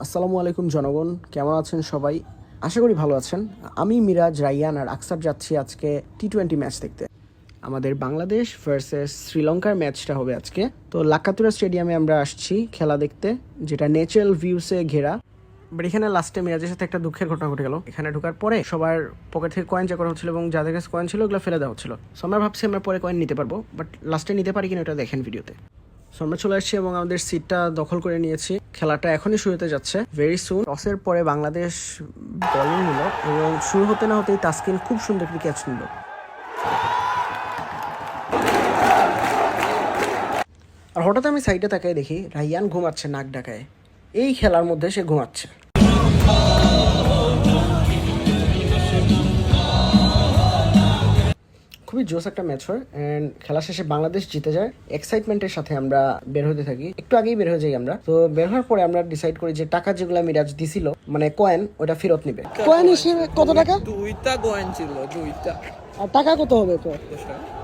আসসালামু আলাইকুম জনগণ, কেমন আছেন সবাই? আশা করি ভালো আছেন। আমি মিরাজ, রাইয়ান আর আকসার যাচ্ছি আজকে টি-20 ম্যাচ দেখতে। আমাদের বাংলাদেশ ভার্সেস শ্রীলঙ্কার ম্যাচটা হবে আজকে। তো লাক্কাতুরা স্টেডিয়ামে আমরা আসছি খেলা দেখতে, যেটা ন্যাচারাল ভিউসে ঘেরা। বাট এখানে লাস্টে মিরাজের সাথে একটা দুঃখের ঘটনা ঘটে গেল। এখানে ঢোকার পরে সবার পকেট থেকে কয়েন চেক করা হচ্ছিল এবং যাদের কাছে কয়েন ছিল ওগুলো ফেলে দেওয়া হচ্ছিল। সো আমরা ভাবছি আমরা পরে কয়েন নিতে পারবো, বাট লাস্টে নিতে পারি কিনা এটা দেখেন ভিডিওতে। সো আমরা চলে আসছি এবং আমাদের সিটটা দখল করে নিয়েছি। খেলাটা এখনই শুরু হতে যাচ্ছে, ভেরি সুন। টসের পরে বাংলাদেশ বোলিং নিল এবং শুরু হতে না হতেই তাসকিন খুব সুন্দর একটি ক্যাচ নিল। আর হঠাৎ আমি সাইডে তাকায় দেখি রাইয়ান ঘুমাচ্ছে নাক ডাকায়। এই খেলার মধ্যে সে ঘুমাচ্ছে। খুবই জোস একটা ম্যাচ হয় অ্যান্ড খেলা শেষে বাংলাদেশ জিতে যায়। এক্সাইটমেন্টের সাথে আমরা বের হতে থাকি, একটু আগেই বের হয়ে যাই আমরা। তো বের হওয়ার পরে আমরা ডিসাইড করি যে টাকা যেগুলো মিরাজ দিছিল মানে কয়েন, ওটা ফেরত নিবে। কয়েন হিসেবে কত টাকা? দুইটা কয়েন ছিল, দুইটা। আর টাকা কত হবে?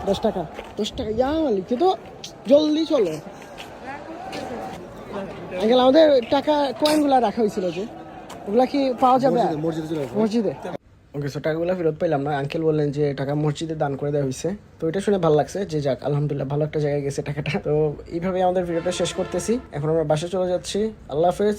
10 টাকা। 10 টাকা ইয়া মালিক, তো জলদি চলো। আঙ্কেল, আমাদের টাকা কয়েনগুলো রাখা হয়েছিল যে, ওগুলা কি পাওয়া যাবে? মসজিদে। ওকে, সো টাকাগুলো ফেরত পাইলাম না। আঙ্কেল বললেন যে টাকা মসজিদে দান করে দেওয়া হয়েছে। তো এটা শুনে ভালো লাগছে যে যাক, আলহামদুলিল্লাহ ভালো একটা জায়গায় গেছে টাকাটা। তো এইভাবে আমাদের ভিডিওটা শেষ করতেছি। এখন আমরা বাসায় চলে যাচ্ছি। আল্লাহ হাফেজ।